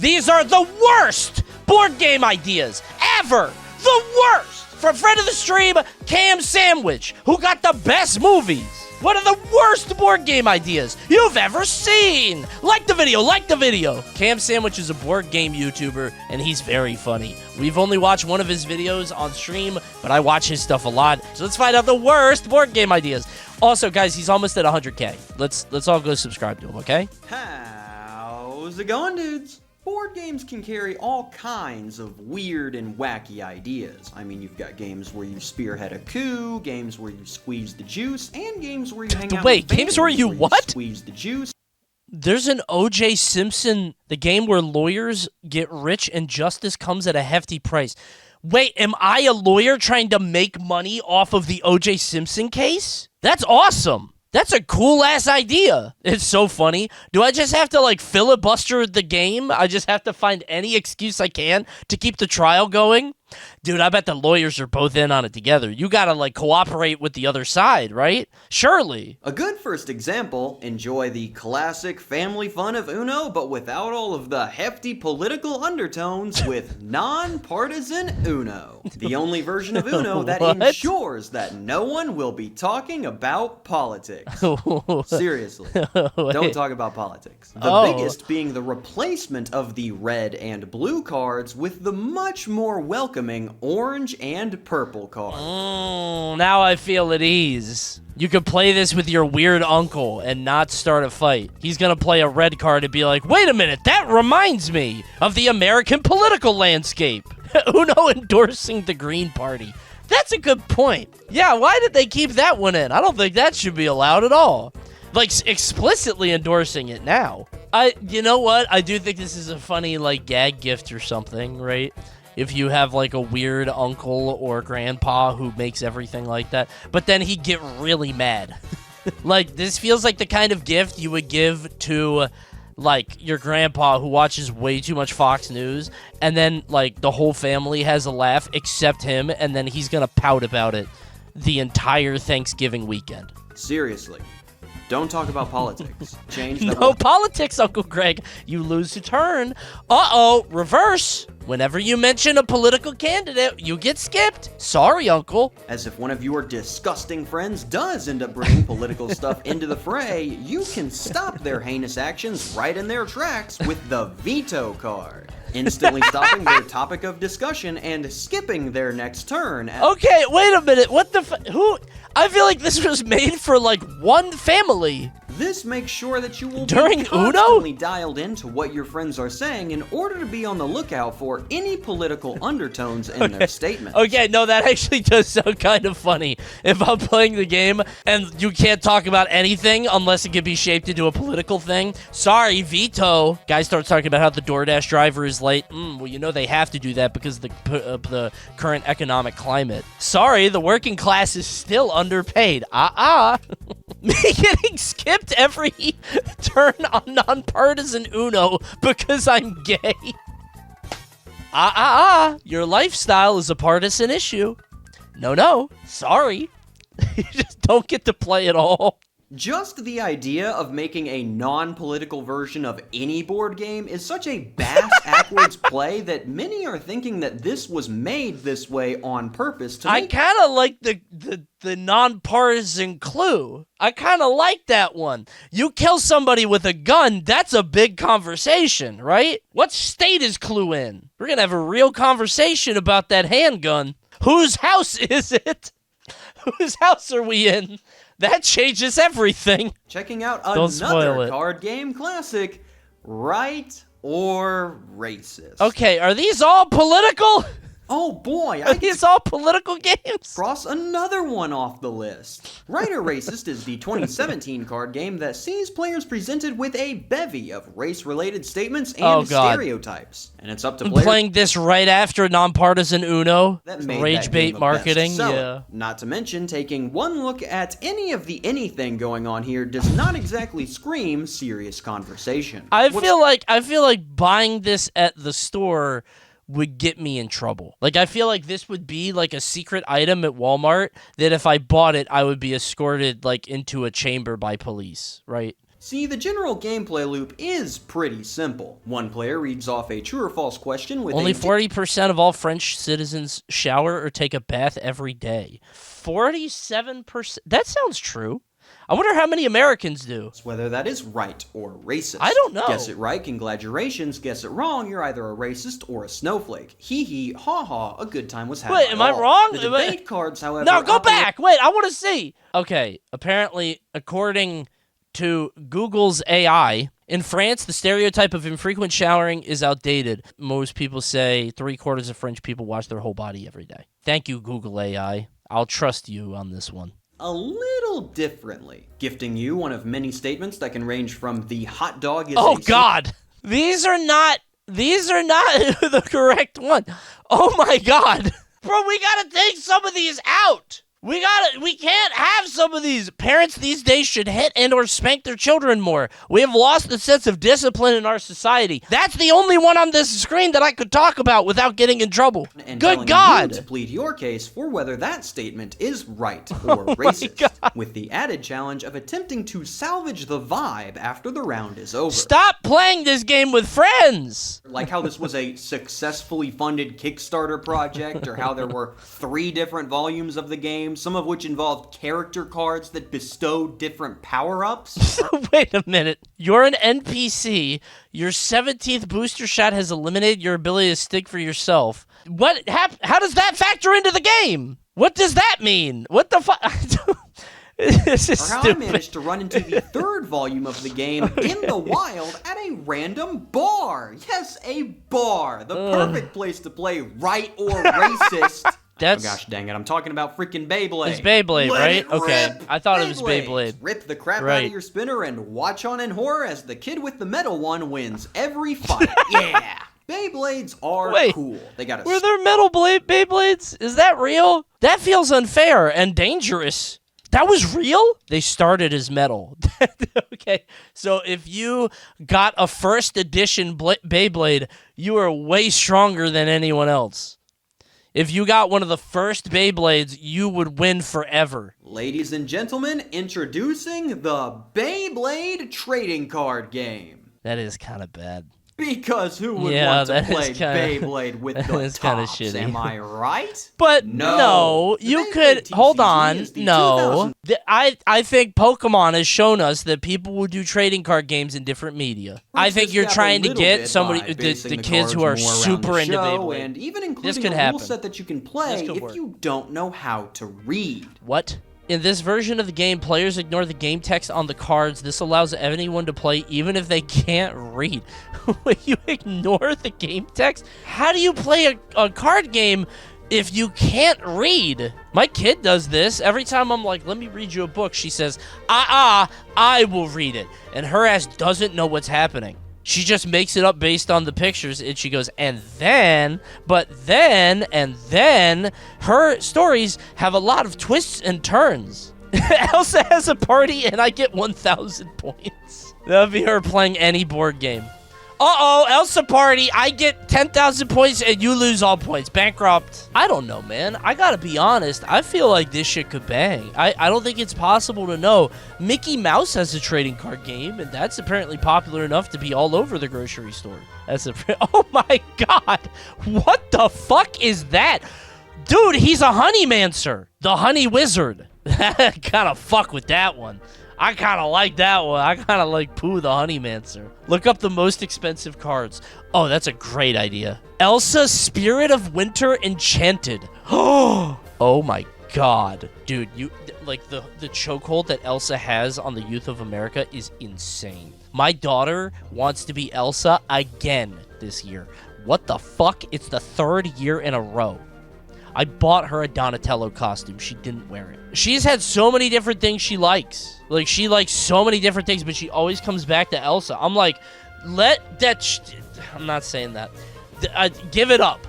These are the worst board game ideas ever. The worst. From friend of the stream, Cam Sandwich, who got the best movies. One of the worst board game ideas you've ever seen. Like the video. Cam Sandwich is a board game YouTuber, and he's very funny. We've only watched one of his videos on stream, but I watch his stuff a lot. So let's find out the worst board game ideas. Also, guys, he's almost at 100K. Let's all go subscribe to him, okay? How's it going, dudes? Board games can carry all kinds of weird and wacky ideas. I mean, you've got games where you spearhead a coup, games where you squeeze the juice, and games where you hang out with games where you what? Squeeze the juice. There's an O.J. Simpson, the game where lawyers get rich and justice comes at a hefty price. Wait, am I a lawyer trying to make money off of the O.J. Simpson case? That's awesome. That's a cool-ass idea. It's so funny. Do I just have to, like, filibuster the game? I just have to find any excuse I can to keep the trial going? Dude, I bet the lawyers are both in on it together. You gotta, like, cooperate with the other side, right? Surely. A good first example, enjoy the classic family fun of Uno, but without all of the hefty political undertones with Nonpartisan Uno. The only version of Uno that ensures that no one will be talking about politics. Seriously. Don't talk about politics. The biggest being the replacement of the red and blue cards with the much more welcoming orange and purple cards. Now I feel at ease. You could play this with your weird uncle and not start a fight. He's gonna play a red card and be like, wait a minute, that reminds me of the American political landscape. Uno endorsing the Green Party. That's a good point. Yeah, why did they keep that one in? I don't think that should be allowed at all. Like, explicitly endorsing it now. You know what? I do think this is a funny, like, gag gift or something, right? If you have, like, a weird uncle or grandpa who makes everything like that. But then he'd get really mad. Like, this feels like the kind of gift you would give to, like, your grandpa who watches way too much Fox News. And then, like, the whole family has a laugh except him. And then he's gonna pout about it the entire Thanksgiving weekend. Seriously. Don't talk about politics. Change the No politics, Uncle Greg. You lose a turn. Uh-oh, reverse. Whenever you mention a political candidate, you get skipped. Sorry, Uncle. As if one of your disgusting friends does end up bringing political stuff into the fray, you can stop their heinous actions right in their tracks with the veto card. Instantly stopping their topic of discussion and skipping their next turn. Okay, wait a minute. What the who? I feel like this was made for, like, one family. This makes sure that you will During be constantly dialed into what your friends are saying in order to be on the lookout for any political undertones in their statements. Okay, no, that actually does sound kind of funny. If I'm playing the game and you can't talk about anything unless it can be shaped into a political thing. Sorry, veto. Guy starts talking about how the DoorDash driver is late. Well, you know they have to do that because of the current economic climate. Sorry, the working class is still underpaid. Me getting skipped every turn on Nonpartisan Uno because I'm gay. Your lifestyle is a partisan issue. No, sorry. You just don't get to play at all. Just the idea of making a non-political version of any board game is such a bass-ackwards play that many are thinking that this was made this way on purpose to make... I kind of like the nonpartisan clue. I kind of like that one. You kill somebody with a gun, that's a big conversation, right? What state is Clue in? We're going to have a real conversation about that handgun. Whose house is it? Whose house are we in? That changes everything. Checking out another card game classic, Right or Racist. Okay, are these all political? Oh boy, Are these all political games? Cross another one off the list. Right or Racist is the 2017 card game that sees players presented with a bevy of race-related statements and stereotypes. And it's up to players... Playing this right after Nonpartisan Uno. That made Rage bait marketing, yeah. Not to mention, taking one look at any of the anything going on here does not exactly scream serious conversation. I feel like buying this at the store would get me in trouble. Like, I feel like this would be like a secret item at Walmart that if I bought it, I would be escorted like into a chamber by police, right? See, the general gameplay loop is pretty simple. One player reads off a true or false question with Only 40% of all French citizens shower or take a bath every day. 47%? That sounds true. I wonder how many Americans do. Whether that is right or racist. I don't know. Guess it right, congratulations. Guess it wrong, you're either a racist or a snowflake. Hee hee, ha ha, a good time was had. Wait, am I wrong? The debate cards, however... No, go back! Wait, I want to see! Okay, apparently, according to Google's AI, in France, the stereotype of infrequent showering is outdated. Most people say 3/4 of French people wash their whole body every day. Thank you, Google AI. I'll trust you on this one. A little differently, gifting you one of many statements that can range from the hot dog is Oh God, these are not the correct one. Oh my God, bro, we gotta take some of these out. We can't have some of these. Parents these days should hit and or spank their children more. We have lost the sense of discipline in our society. That's the only one on this screen that I could talk about without getting in trouble. And Good God! You to plead your case for whether that statement is right or racist, with the added challenge of attempting to salvage the vibe after the round is over. Stop playing this game with friends! Like how this was a successfully funded Kickstarter project, or how there were 3 different volumes of the game, some of which involved character cards that bestowed different power-ups. Wait a minute. You're an NPC. Your 17th booster shot has eliminated your ability to stick for yourself. How does that factor into the game? What does that mean? What the fuck? This is or how stupid. I managed to run into the 3rd volume of the game in the wild at a random bar. Yes, a bar. The perfect place to play right or racist. Oh gosh dang it, I'm talking about freaking Beyblade. It's Beyblade, right? Okay. I thought it was Beyblade. Rip the crap out of your spinner and watch on in horror as the kid with the metal one wins every fight. Yeah! Beyblades are cool. They got Were there metal Beyblades? Is that real? That feels unfair and dangerous. That was real? They started as metal. Okay, so if you got a first edition Beyblade, you were way stronger than anyone else. If you got one of the first Beyblades, you would win forever. Ladies and gentlemen, introducing the Beyblade trading card game. That is kind of bad. Because who would want to play Beyblade with the tops, shitty. am I right? But no you could, hold on, no. I think Pokemon has shown us that people will do trading card games in different media. I think you're trying to get somebody, the kids who are super into Beyblade. And even including a rule set that you can play if you don't know how to read. What? In this version of the game, players ignore the game text on the cards. This allows anyone to play even if they can't read. You ignore the game text? How do you play a card game if you can't read? My kid does this. Every time I'm like, let me read you a book, she says, I will read it. And her ass doesn't know what's happening. She just makes it up based on the pictures, and she goes, and then, and then, her stories have a lot of twists and turns. Elsa has a party, and I get 1,000 points. That would be her playing any board game. Uh-oh, Elsa party, I get 10,000 points, and you lose all points. Bankrupt. I don't know, man. I gotta be honest. I feel like this shit could bang. I don't think it's possible to know. Mickey Mouse has a trading card game, and that's apparently popular enough to be all over the grocery store. Oh my God. What the fuck is that? Dude, he's a honeymancer. The honey wizard. Kinda fuck with that one. I kind of like that one. I kind of like Pooh the Honeymancer. Look up the most expensive cards. Oh, that's a great idea. Elsa, Spirit of Winter Enchanted. Oh my God. Dude, like the chokehold that Elsa has on the youth of America is insane. My daughter wants to be Elsa again this year. What the fuck? It's the 3rd year in a row. I bought her a Donatello costume. She didn't wear it. She's had so many different things she likes. Like, she likes so many different things, but she always comes back to Elsa. I'm like, let that... I'm not saying that. Give it up.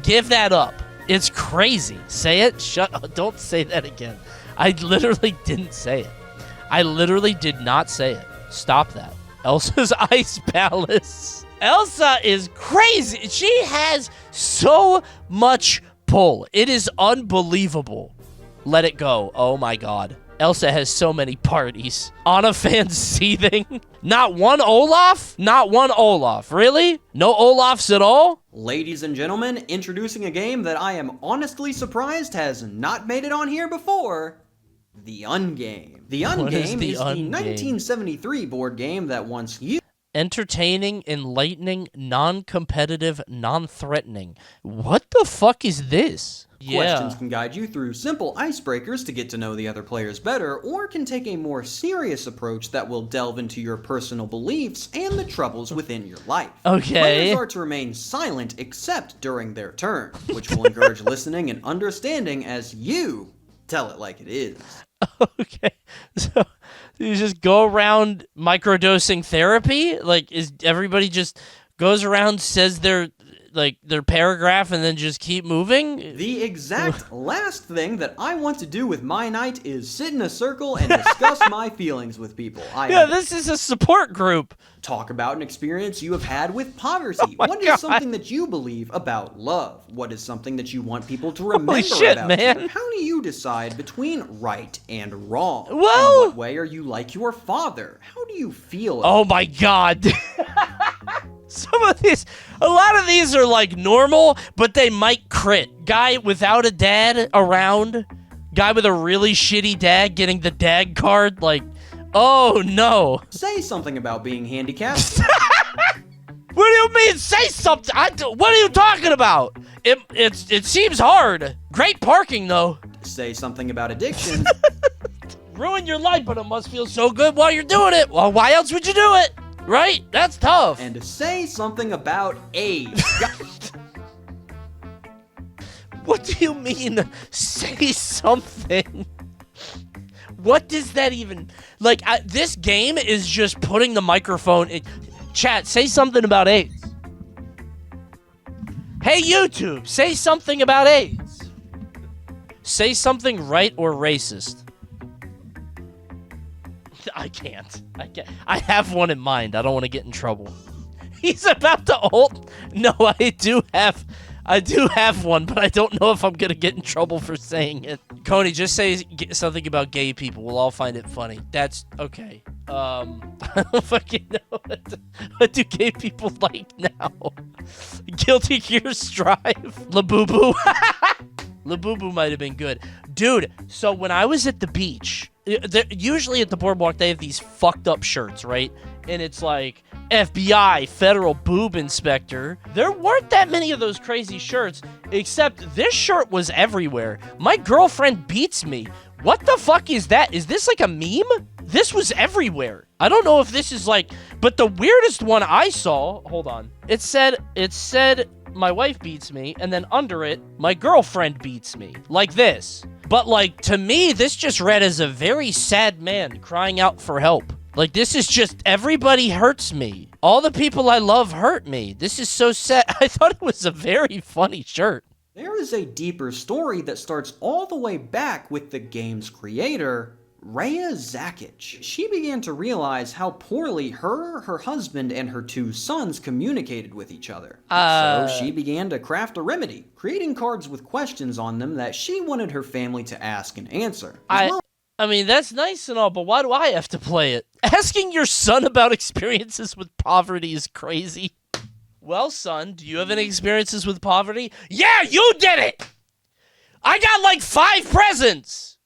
Give that up. It's crazy. Say it. Shut up. Don't say that again. I literally didn't say it. I literally did not say it. Stop that. Elsa's Ice Palace. Elsa is crazy. She has so much pull. It is unbelievable. Let it go. Oh my God. Elsa has so many parties. Anna fans seething. Not one Olaf? Not one Olaf. Really? No Olafs at all? Ladies and gentlemen, introducing a game that I am honestly surprised has not made it on here before. The Ungame. The Ungame is the 1973 board game that once you... Entertaining, enlightening, non-competitive, non-threatening. What the fuck is this? Questions can guide you through simple icebreakers to get to know the other players better, or can take a more serious approach that will delve into your personal beliefs and the troubles within your life. Okay. Players are to remain silent except during their turn, which will encourage listening and understanding as you tell it like it is. Okay. So you just go around microdosing therapy? Like, is everybody just goes around, says their paragraph, and then just keep moving? The exact last thing that I want to do with my night is sit in a circle and discuss my feelings with people. This is a support group. Talk about an experience you have had with poverty. What is something that you believe about love? What is something that you want people to remember about man. you? How do you decide between right and wrong? Well, in what way are you like your father? How do you feel? Oh my god. A lot of these are like normal, but they might crit. Guy without a dad around, guy with a really shitty dad getting the dad card, like, oh no. Say something about being handicapped. What do you mean, say something? What are you talking about? It seems hard. Great parking, though. Say something about addiction. Ruin your life, but it must feel so good while you're doing it. Well, why else would you do it? Right? That's tough. And say something about age. What do you mean, say something? What does that even... Like, this game is just putting the microphone in... Chat, say something about AIDS. Hey, YouTube, say something about AIDS. Say something right or racist. I can't. I have one in mind. I don't want to get in trouble. He's about to ult. No, I do have one, but I don't know if I'm going to get in trouble for saying it. Coney, just say something about gay people. We'll all find it funny. That's okay. I don't fucking know. What do gay people like now? Guilty Gear Strive. Labubu. Labubu might have been good. Dude, so when I was at the beach, usually at the boardwalk, they have these fucked up shirts, right? And it's like, FBI, Federal Boob Inspector. There weren't that many of those crazy shirts, except this shirt was everywhere. My girlfriend beats me. What the fuck is that? Is this like a meme? This was everywhere. I don't know if this is like, but the weirdest one I saw, hold on. It said, my wife beats me, and then under it, my girlfriend beats me. Like this. But like, to me, this just read as a very sad man crying out for help. Like, this is just, everybody hurts me. All the people I love hurt me. This is so sad. I thought it was a very funny shirt. There is a deeper story that starts all the way back with the game's creator, Rhea Zakic. She began to realize how poorly her husband, and her two sons communicated with each other. So she began to craft a remedy, creating cards with questions on them that she wanted her family to ask and answer. I mean, that's nice and all, but why do I have to play it? Asking your son about experiences with poverty is crazy. Well, son, do you have any experiences with poverty? Yeah, you did it! I got like 5 presents!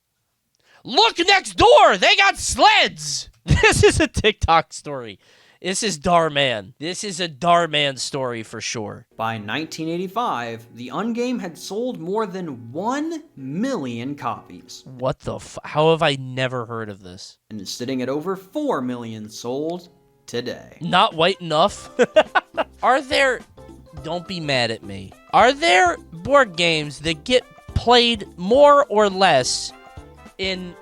Look next door! They got sleds! This is a TikTok story. This is Darman. This is a Darman story for sure. By 1985, the Ungame had sold more than 1 million copies. What the how have I never heard of this? And is sitting at over 4 million sold today. Not white enough? Are there... Don't be mad at me. Are there board games that get played more or less in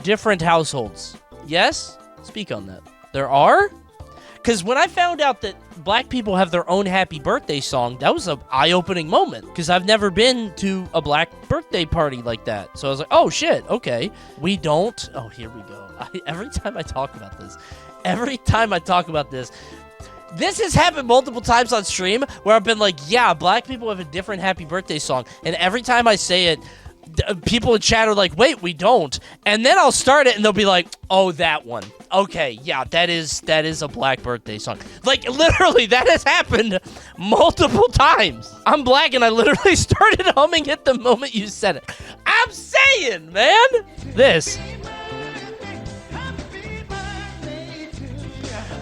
different households? Yes? Speak on that. There are? Because when I found out that black people have their own happy birthday song, that was an eye-opening moment. Because I've never been to a black birthday party like that. So I was like, oh, shit, okay. We don't... Oh, here we go. Every time I talk about this, this has happened multiple times on stream where I've been like, yeah, black people have a different happy birthday song. And every time I say it, people in chat are like, wait, we don't. And then I'll start it and they'll be like, oh, that one. Okay, yeah, that is a black birthday song. Like, literally, that has happened multiple times. I'm black and I literally started humming it the moment you said it. I'm saying, man. This.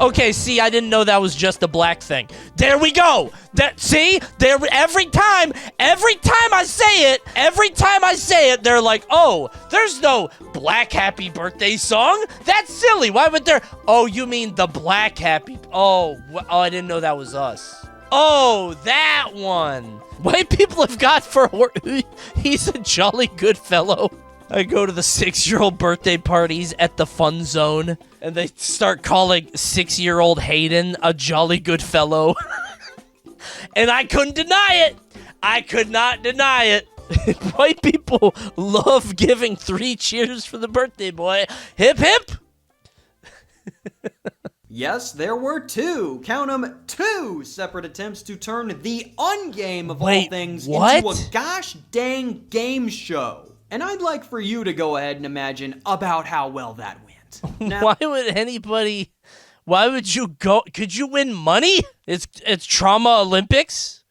Okay, see, I didn't know that was just a black thing. There we go. See, there. Every time I say it, they're like, oh, there's no black happy birthday song. That's silly. Why would there? Oh, you mean the black happy? Oh, I didn't know that was us. Oh, that one. White people have got for he's a jolly good fellow. I go to the 6-year-old birthday parties at the fun zone, and they start calling 6-year-old Hayden a jolly good fellow. And I couldn't deny it. I could not deny it. White people love giving 3 cheers for the birthday boy. Hip, hip. Yes, there were 2, count 'em, 2 separate attempts to turn the Ungame of all things into a gosh dang game show. And I'd like for you to go ahead and imagine about how well that went. Now, why would you go? Could you win money? It's Trauma Olympics?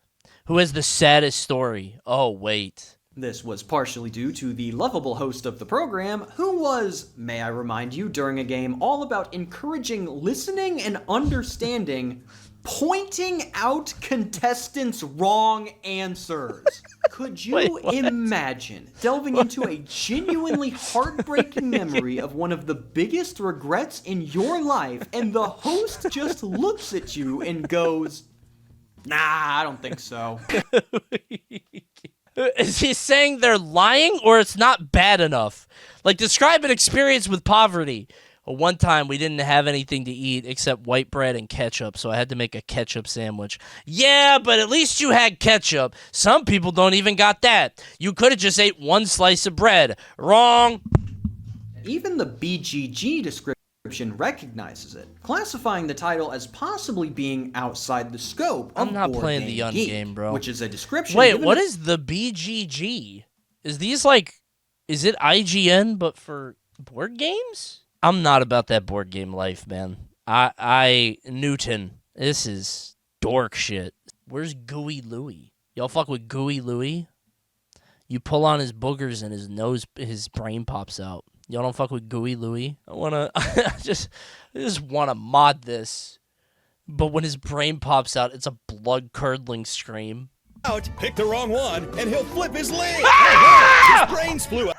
Who has the saddest story? Oh, wait. This was partially due to the lovable host of the program, who was, may I remind you, during a game all about encouraging listening and understanding, pointing out contestants' wrong answers. Could you imagine delving into a genuinely heartbreaking memory of one of the biggest regrets in your life, and the host just looks at you and goes, nah, I don't think so. Is he saying they're lying or it's not bad enough? Like, describe an experience with poverty. Well, one time we didn't have anything to eat except white bread and ketchup, so I had to make a ketchup sandwich. Yeah, but at least you had ketchup. Some people don't even got that. You could have just ate 1 slice of bread. Wrong. Even the BGG description recognizes it, classifying the title as possibly being outside the scope of I'm not Board playing Game the Geek, Ungame, bro. which is a description. Wait, what is the BGG? Is it IGN but for board games? I'm not about that board game life, man. Newton, this is dork shit. Where's Gooey Louie? Y'all fuck with Gooey Louie? You pull on his boogers and his brain pops out. Y'all don't fuck with Gooey Louie? I just wanna mod this. But when his brain pops out, it's a blood-curdling scream. Pick the wrong one, and he'll flip his leg. Ah! His brains flew out.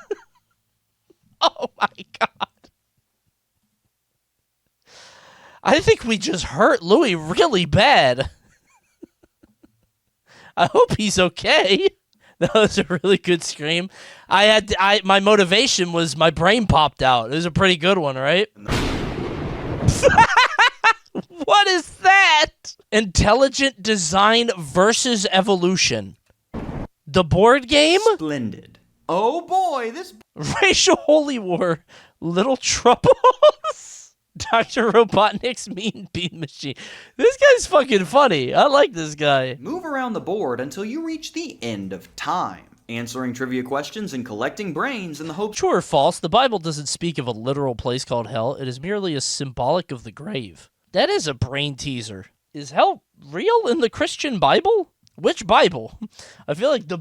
Oh my god. I think we just hurt Louis really bad. I hope he's okay. That was a really good scream. My motivation was my brain popped out. It was a pretty good one, right? What is that? Intelligent Design versus Evolution. The board game? Splendid. Oh boy, this Racial Holy War. Little Troubles. Dr. Robotnik's Mean Bean Machine. This guy's fucking funny. I like this guy. Move around the board until you reach the end of time, answering trivia questions and collecting brains in the hopes... True or false, the Bible doesn't speak of a literal place called hell. It is merely a symbolic of the grave. That is a brain teaser. Is hell real in the Christian Bible? Which Bible? I feel like the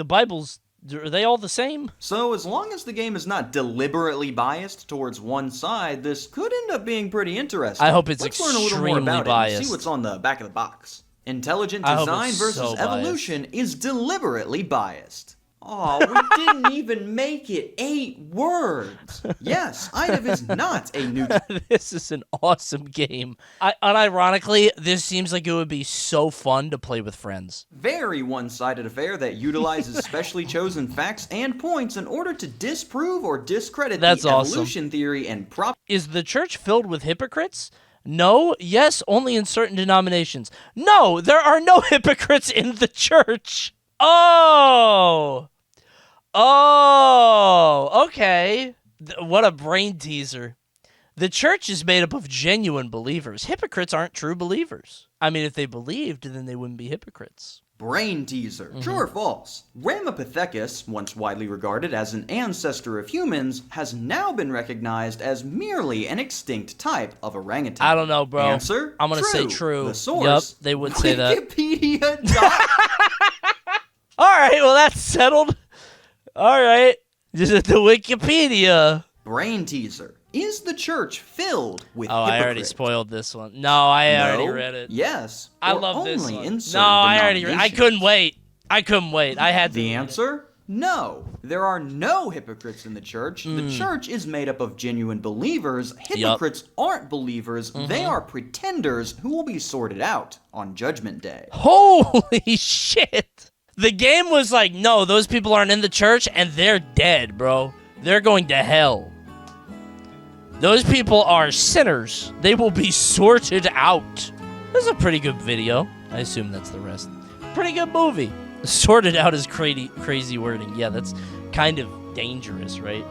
Bibles... Are they all the same? So as long as the game is not deliberately biased towards one side, this could end up being pretty interesting. I hope it's Let's learn a little more about biased. it and see what's on the back of the box. Intelligent Design versus Evolution is deliberately biased. Oh, we didn't even make it 8 words. Yes, IDIV is not a new... This is an awesome game. Unironically, this seems like it would be so fun to play with friends. Very one-sided affair that utilizes specially chosen facts and points in order to disprove or discredit the evolution theory and prop... Is the church filled with hypocrites? No. Yes, only in certain denominations. No, there are no hypocrites in the church. Oh, okay. What a brain teaser. The church is made up of genuine believers. Hypocrites aren't true believers. I mean, if they believed, then they wouldn't be hypocrites. Brain teaser. True or false? Ramapithecus, once widely regarded as an ancestor of humans, has now been recognized as merely an extinct type of orangutan. I don't know, bro. Answer? I'm gonna say true. The source? Yep, they would say that. Wikipedia. All right, well, that's settled. All right. Just at the Wikipedia. Brain teaser. Is the church filled with Oh, I already spoiled this one. No, I already read it. Yes. I or love this only one. in No, certain I already read it. I denominations? couldn't wait. I had to. The answer? No. There are no hypocrites in the church. The church is made up of genuine believers. Hypocrites aren't believers. They are pretenders who will be sorted out on Judgment Day. Holy shit. The game was like, no, those people aren't in the church, and they're dead, bro. They're going to hell. Those people are sinners. They will be sorted out. This is a pretty good video. I assume that's the rest. Pretty good movie. Sorted out is crazy wording. Yeah, that's kind of dangerous, right?